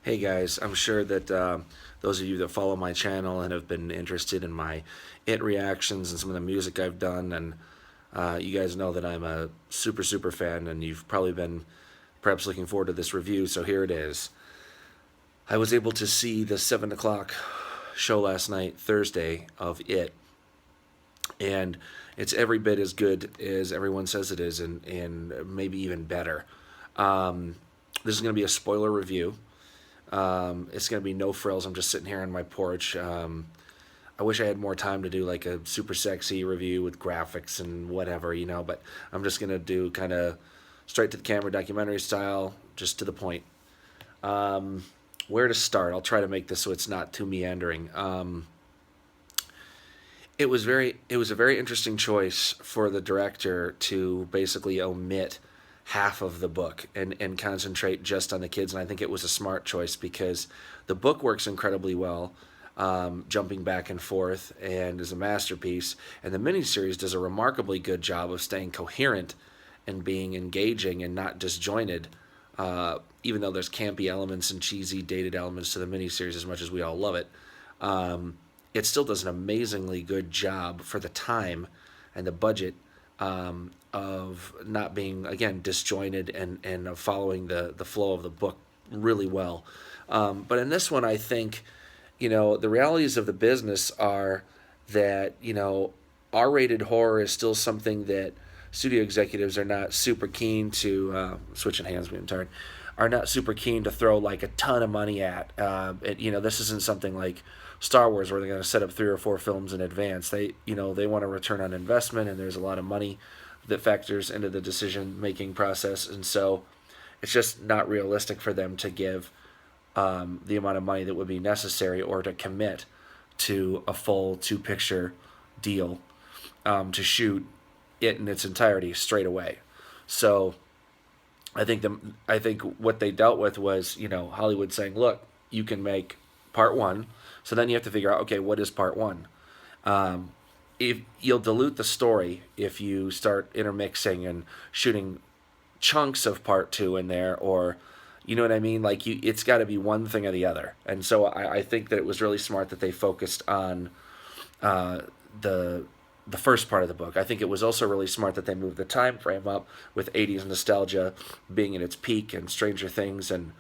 Hey guys, I'm sure that those of you that follow my channel and have been interested in my It reactions and some of the music I've done, and you guys know that I'm a super fan, and you've probably been perhaps looking forward to this review, so here it is. I was able to see the 7 o'clock show last night, Thursday, of It, and it's every bit as good as everyone says it is, and maybe even better. This is going to be a spoiler review. It's going to be no frills. I'm just sitting here on my porch. I wish I had more time to do like a super sexy review with graphics and whatever, but I'm just going to do kind of straight to the camera documentary style, just to the point. Where to start? I'll try to make this so it's not too meandering. It was a very interesting choice for the director to basically omit half of the book and concentrate just on the kids. And I think it was a smart choice because the book works incredibly well, jumping back and forth, and is a masterpiece. And the miniseries does a remarkably good job of staying coherent and being engaging and not disjointed. Even though there's campy elements and cheesy, dated elements to the miniseries, as much as we all love it, it still does an amazingly good job for the time and the budget, of not being, again, disjointed, and of following the flow of the book really well. But in this one, I think, the realities of the business are that, R-rated horror is still something that studio executives are not super keen to, switching hands, being tired, are not super keen to throw like a ton of money at. This isn't something like Star Wars where they're going to set up 3 or 4 films in advance. They want a return on investment, and there's a lot of money that factors into the decision making process, and so it's just not realistic for them to give the amount of money that would be necessary or to commit to a full 2 picture deal, to shoot it in its entirety straight away. So I think what they dealt with was, Hollywood saying, look, you can make part one, so then you have to figure out, okay, what is part one? If you'll dilute the story if you start intermixing and shooting chunks of part two in there, or you know what I mean? Like, it's got to be one thing or the other. And so I think that it was really smart that they focused on the first part of the book. I think it was also really smart that they moved the time frame up, with 80s nostalgia being in its peak, and Stranger Things, and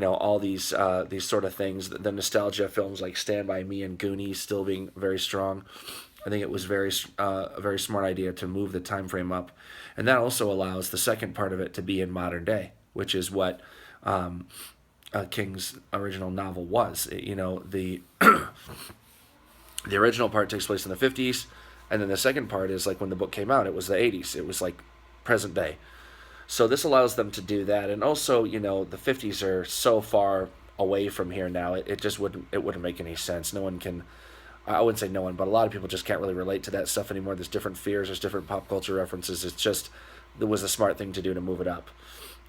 all these sort of things. The nostalgia films like Stand By Me and Goonies still being very strong. I think it was a very smart idea to move the time frame up, and that also allows the second part of it to be in modern day, which is what King's original novel was. The the original part takes place in the 50s, and then the second part is like when the book came out. It was the 80s. It was like present day. So this allows them to do that, and also, the 50s are so far away from here now. It just wouldn't make any sense. No one can. I wouldn't say no one, but a lot of people just can't really relate to that stuff anymore. There's different fears, there's different pop culture references. It was a smart thing to do to move it up.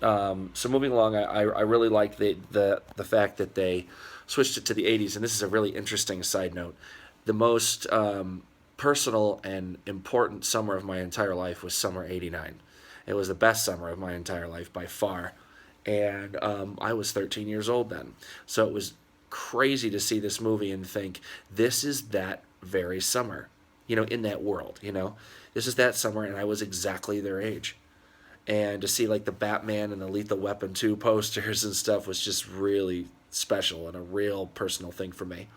So moving along, I really like the fact that they switched it to the 80s, and this is a really interesting side note. The most personal and important summer of my entire life was summer '89. It was the best summer of my entire life by far, and I was 13 years old then. So it was crazy to see this movie and think, this is that very summer, in that world. This is that summer, and I was exactly their age. And to see like the Batman and the Lethal Weapon 2 posters and stuff was just really special and a real personal thing for me.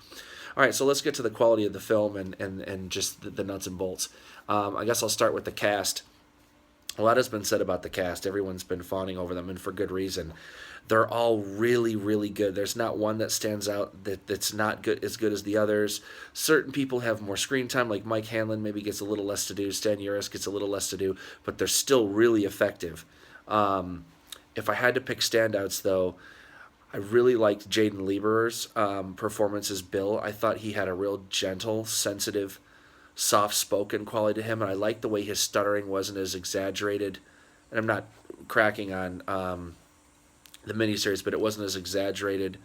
All right, so let's get to the quality of the film, and just the nuts and bolts. I guess I'll start with the cast. A lot has been said about the cast. Everyone's been fawning over them, and for good reason. They're all really good. There's not one that stands out that's not good as the others. Certain people have more screen time, like Mike Hanlon maybe gets a little less to do. Stan Uris gets a little less to do, but they're still really effective. If I had to pick standouts, though, I really liked Jaden Lieber's performance as Bill. I thought he had a real gentle, sensitive, soft-spoken quality to him, and I liked the way his stuttering wasn't as exaggerated. And I'm not cracking on the miniseries, but it wasn't as exaggerated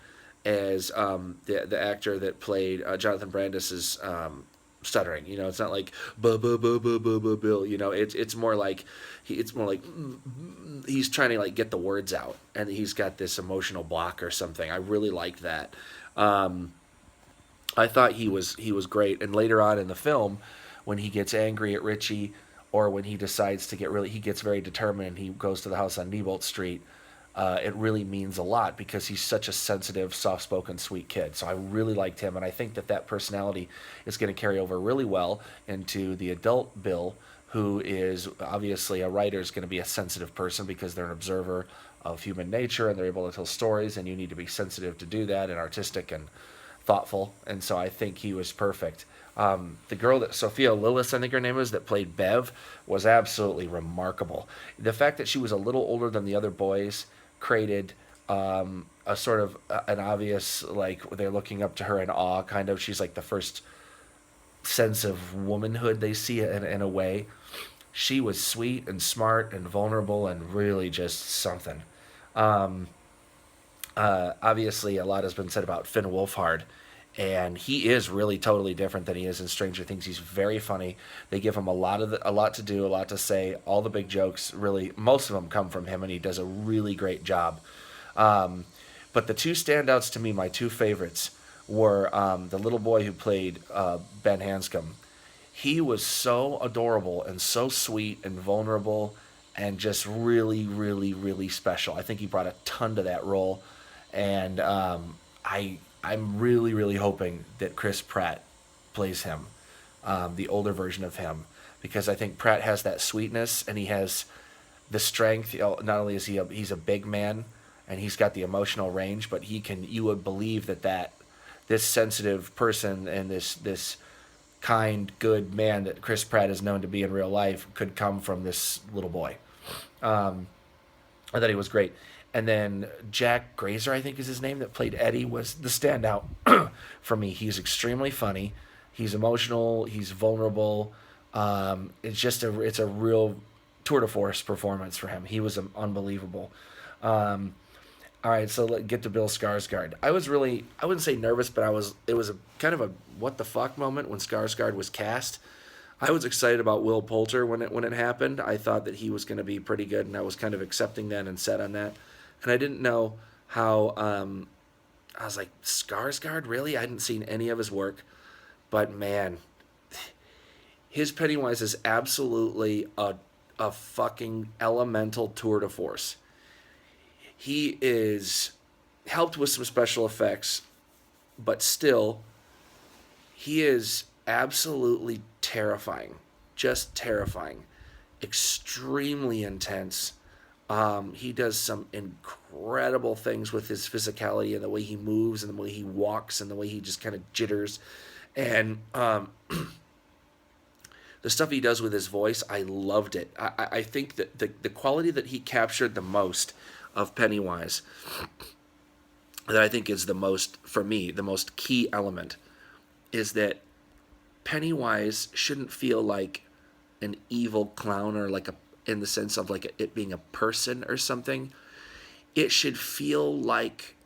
as the actor that played Jonathan Brandis's stuttering. You know, it's not like Bill. You know, it's more like he's trying to like get the words out, and he's got this emotional block or something. I really liked that. I thought he was great, and later on in the film, when he gets angry at Richie, or when he decides to he gets very determined. And he goes to the house on Nebolt Street. It really means a lot because he's such a sensitive, soft-spoken, sweet kid. So I really liked him, and I think that personality is going to carry over really well into the adult Bill, who is obviously a writer, is going to be a sensitive person because they're an observer of human nature and they're able to tell stories, and you need to be sensitive to do that and artistic and thoughtful. And so I think he was perfect. The girl that Sophia Lillis, I think her name is, that played Bev, was absolutely remarkable. The fact that she was a little older than the other boys created a sort of an obvious, like, they're looking up to her in awe, kind of. She's like the first sense of womanhood they see in a way. She was sweet and smart and vulnerable and really just something. Obviously, a lot has been said about Finn Wolfhard, and he is really totally different than he is in Stranger Things. He's very funny. They give him a lot to do, a lot to say. All the big jokes, really, most of them come from him, and he does a really great job. But the two standouts to me, my two favorites, were the little boy who played Ben Hanscom. He was so adorable and so sweet and vulnerable and just really, really, really special. I think he brought a ton to that role, and I'm really, really hoping that Chris Pratt plays him, the older version of him, because I think Pratt has that sweetness and he has the strength. You know, not only is he's a big man and he's got the emotional range, but you would believe that this sensitive person and this kind, good man that Chris Pratt is known to be in real life could come from this little boy. I thought he was great. And then Jack Grazer, I think is his name, that played Eddie, was the standout for me. He's extremely funny. He's emotional. He's vulnerable. It's a real tour de force performance for him. He was unbelievable. All right, so let's get to Bill Skarsgård. I wouldn't say nervous, but it was a kind of a what the fuck moment when Skarsgård was cast. I was excited about Will Poulter when it happened. I thought that he was going to be pretty good, and I was kind of accepting that and set on that. And I didn't know how. I was like, Skarsgård, really? I hadn't seen any of his work, but man, his Pennywise is absolutely a fucking elemental tour de force. He is helped with some special effects, but still, he is absolutely terrifying. Just terrifying. Extremely intense. He does some incredible things with his physicality and the way he moves and the way he walks and the way he just kind of jitters. And the stuff he does with his voice, I loved it. I think that the quality that he captured the most of Pennywise, that I think is the most, for me, the most key element, is that Pennywise shouldn't feel like an evil clown or like in the sense of like it being a person or something. It should feel like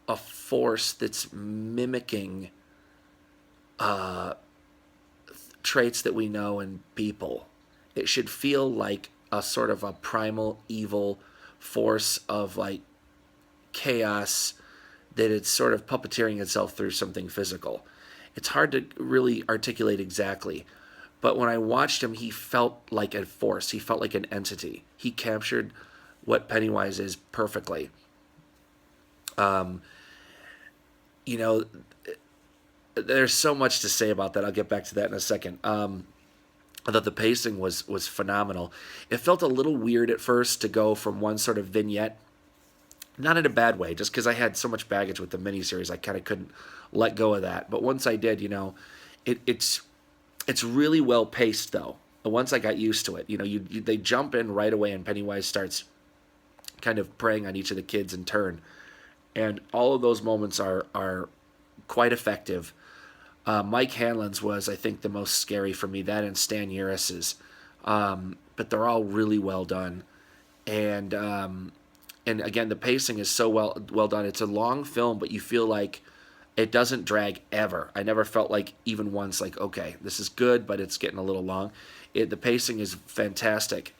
a force that's mimicking traits that we know in people. It should feel like a sort of a primal evil force of like chaos that it's sort of puppeteering itself through something physical. It's hard to really articulate exactly, but when I watched him, he felt like a force. He felt like an entity. He captured what Pennywise is perfectly. You know, there's so much to say about that. I'll get back to that in a second. I thought the pacing was phenomenal. It felt a little weird at first to go from one sort of vignette, not in a bad way, just because I had so much baggage with the miniseries, I kind of couldn't let go of that. But once I did, you know, it's really well paced though. Once I got used to it, you know, they jump in right away, and Pennywise starts kind of preying on each of the kids in turn, and all of those moments are quite effective. Mike Hanlon's was, I think, the most scary for me. That and Stan Uris's, but they're all really well done, and again, the pacing is so well done. It's a long film, but you feel like It doesn't drag ever. I never felt like even once like, okay, this is good, but it's getting a little long. The pacing is fantastic.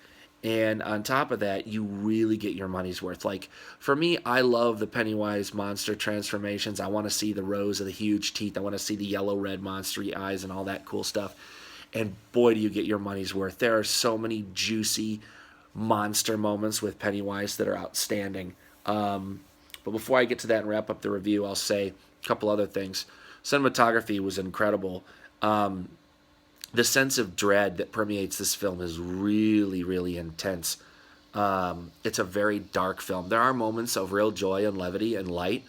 And on top of that, you really get your money's worth. Like for me, I love the Pennywise monster transformations. I want to see the rows of the huge teeth. I want to see the yellow red monstery eyes and all that cool stuff. And boy, do you get your money's worth. There are so many juicy monster moments with Pennywise that are outstanding. But before I get to that and wrap up the review, I'll say a couple other things. Cinematography was incredible. The sense of dread that permeates this film is really, really intense. It's a very dark film. There are moments of real joy and levity and light,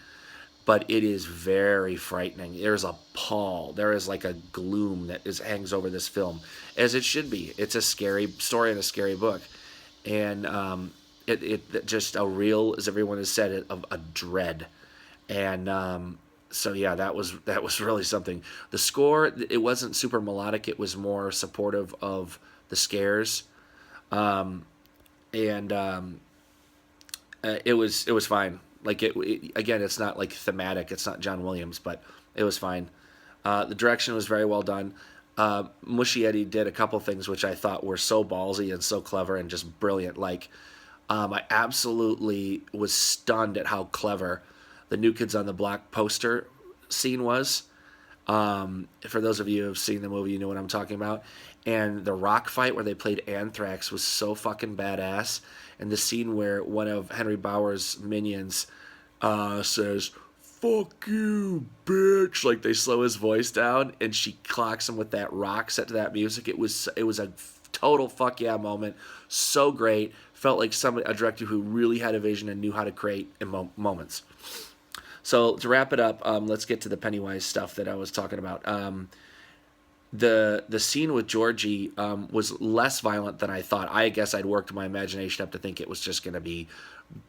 but it is very frightening. There's a pall. There is like a gloom that hangs over this film, as it should be. It's a scary story and a scary book, and it just a real, as everyone has said, a dread, and so yeah, that was really something. The score, it wasn't super melodic. It was more supportive of the scares, and it was fine. Like again, it's not like thematic. It's not John Williams, but it was fine. The direction was very well done. Muschietti did a couple things which I thought were so ballsy and so clever and just brilliant. Like I absolutely was stunned at how clever the New Kids on the Block poster scene was. For those of you who have seen the movie, you know what I'm talking about. And the rock fight where they played Anthrax was so fucking badass. And the scene where one of Henry Bauer's minions says, "Fuck you, bitch," like they slow his voice down, and she clocks him with that rock set to that music. It was a total fuck yeah moment. So great. Felt like a director who really had a vision and knew how to create moments. So to wrap it up, let's get to the Pennywise stuff that I was talking about. The scene with Georgie was less violent than I thought. I guess I'd worked my imagination up to think it was just going to be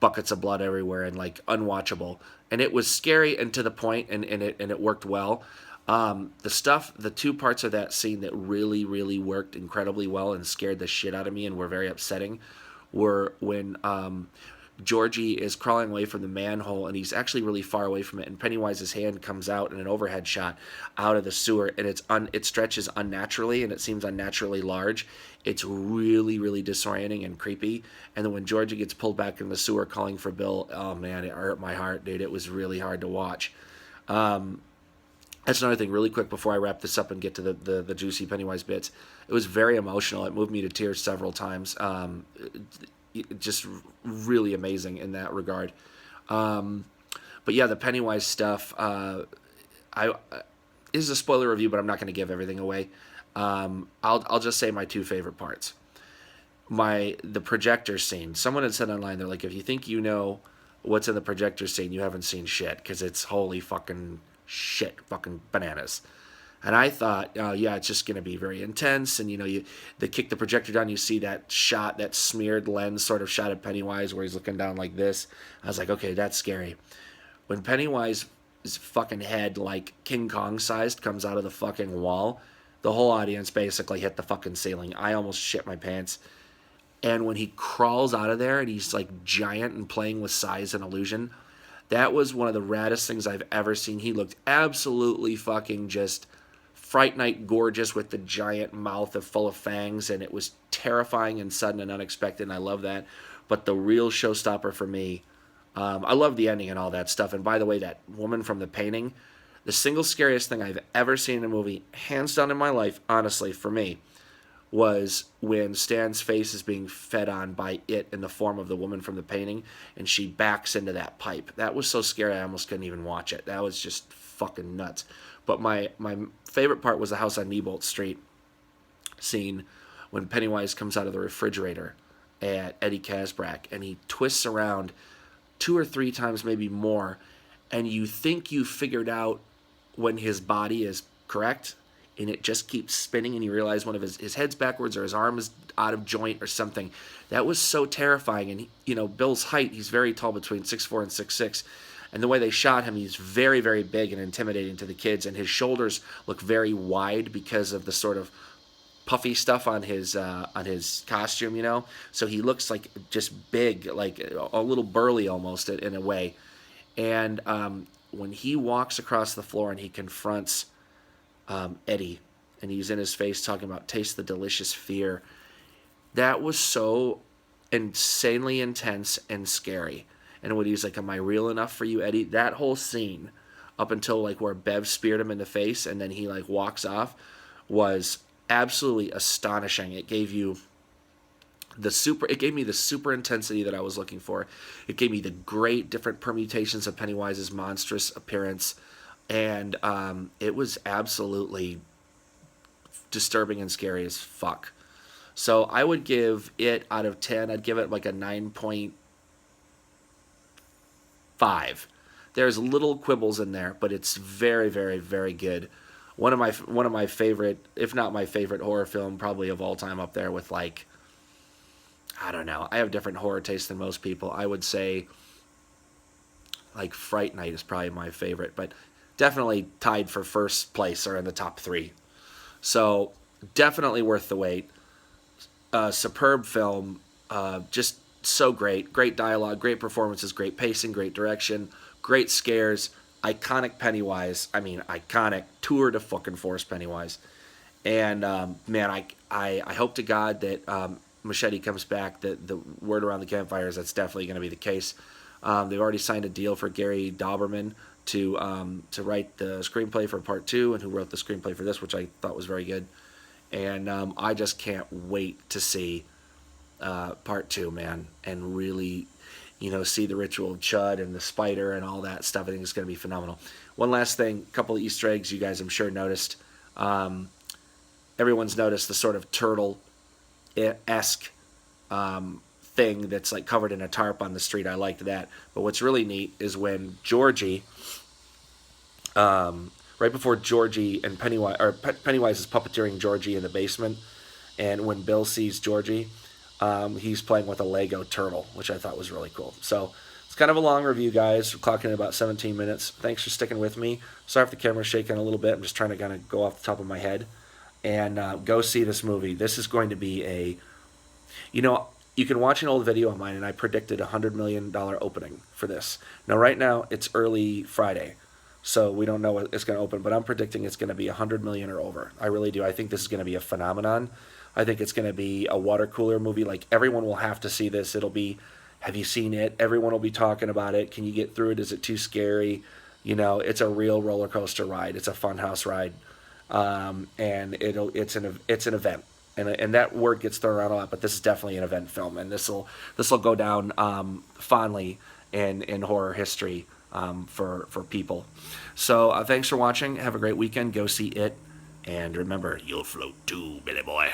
buckets of blood everywhere and like unwatchable. And it was scary and to the point, and it worked well. The two parts of that scene that really, really worked incredibly well and scared the shit out of me and were very upsetting were when Georgie is crawling away from the manhole, and he's actually really far away from it, and Pennywise's hand comes out in an overhead shot out of the sewer, and it stretches unnaturally, and it seems unnaturally large. It's really, really disorienting and creepy. And then when Georgie gets pulled back in the sewer calling for Bill, oh man, it hurt my heart, dude. It was really hard to watch. That's another thing, really quick, before I wrap this up and get to the juicy Pennywise bits. It was very emotional. It moved me to tears several times. Just really amazing in that regard. But yeah, the Pennywise stuff. This is a spoiler review, but I'm not going to give everything away. I'll just say my two favorite parts. The projector scene. Someone had said online, they're like, if you think you know what's in the projector scene, you haven't seen shit, because it's holy fucking shit, fucking bananas. And I thought, yeah, it's just going to be very intense. And, they kick the projector down, you see that shot, that smeared lens sort of shot at Pennywise where he's looking down like this. I was like, okay, that's scary. When Pennywise's fucking head, like King Kong sized, comes out of the fucking wall, the whole audience basically hit the fucking ceiling. I almost shit my pants. And when he crawls out of there and he's like giant and playing with size and illusion, that was one of the raddest things I've ever seen. He looked absolutely fucking just Fright Night gorgeous with the giant mouth full of fangs, and it was terrifying and sudden and unexpected, and I love that. But the real showstopper for me, I love the ending and all that stuff. And by the way, that woman from the painting, the single scariest thing I've ever seen in a movie, hands down in my life, honestly, for me, was when Stan's face is being fed on by it in the form of the woman from the painting, and she backs into that pipe. That was so scary I almost couldn't even watch it. That was just fucking nuts. But my favorite part was the house on Neibolt Street scene when Pennywise comes out of the refrigerator at Eddie Kasbrack, and he twists around 2 or 3 times, maybe more, and you think you figured out when his body is correct, and it just keeps spinning, and you realize one of his head's backwards or his arm is out of joint or something. That was so terrifying. And Bill's height, he's very tall, between 6'4" and 6'6", and the way they shot him, he's very, very big and intimidating to the kids, and his shoulders look very wide because of the sort of puffy stuff on his costume, So he looks like just big, like a little burly almost in a way. And when he walks across the floor and he confronts Eddie, and he's in his face talking about taste the delicious fear, that was so insanely intense and scary. And when he's like, "Am I real enough for you, Eddie?" That whole scene, up until like where Bev speared him in the face and then he like walks off, was absolutely astonishing. It gave you it gave me the super intensity that I was looking for. It gave me the great different permutations of Pennywise's monstrous appearance, and it was absolutely disturbing and scary as fuck. So I would give it, out of 10, I'd give it like a 9.5. There's little quibbles in there, but it's very, very, very good. One of my favorite, if not my favorite horror film, probably of all time, up there with like, I don't know. I have different horror tastes than most people. I would say like Fright Night is probably my favorite, but definitely tied for first place or in the top 3. So definitely worth the wait. Superb film, just so great. Great dialogue, great performances, great pacing, great direction, great scares, iconic Pennywise. I mean, iconic tour de fucking force Pennywise. And man, I hope to God that Machete comes back. The word around the campfire is that's definitely going to be the case. They've already signed a deal for Gary Dauberman to write the screenplay for part 2, and who wrote the screenplay for this, which I thought was very good. And I just can't wait to see part 2, man, and really, see the ritual of Chud and the spider and all that stuff. I think it's going to be phenomenal. One last thing, a couple of Easter eggs you guys I'm sure noticed. Everyone's noticed the sort of turtle-esque thing that's like covered in a tarp on the street. I liked that. But what's really neat is when Georgie, right before Georgie and Pennywise, or Pennywise is puppeteering Georgie in the basement, and when Bill sees Georgie, he's playing with a Lego turtle, which I thought was really cool. So it's kind of a long review, guys. We're clocking in about 17 minutes. Thanks for sticking with me. Sorry if the camera's shaking a little bit. I'm just trying to kind of go off the top of my head. And go see this movie. This is going to be you can watch an old video of mine, and I predicted a $100 million opening for this. Now, right now, it's early Friday, so we don't know what it's going to open, but I'm predicting it's going to be $100 million or over. I really do. I think this is going to be a phenomenon. I think it's going to be a water cooler movie. Like, everyone will have to see this. It'll be, have you seen it? Everyone will be talking about it. Can you get through it? Is it too scary? It's a real roller coaster ride. It's a funhouse ride, and it's an event. And that word gets thrown around a lot, but this is definitely an event film, and this will go down fondly in horror history for people. So thanks for watching. Have a great weekend. Go see it, and remember, you'll float too, Billy boy.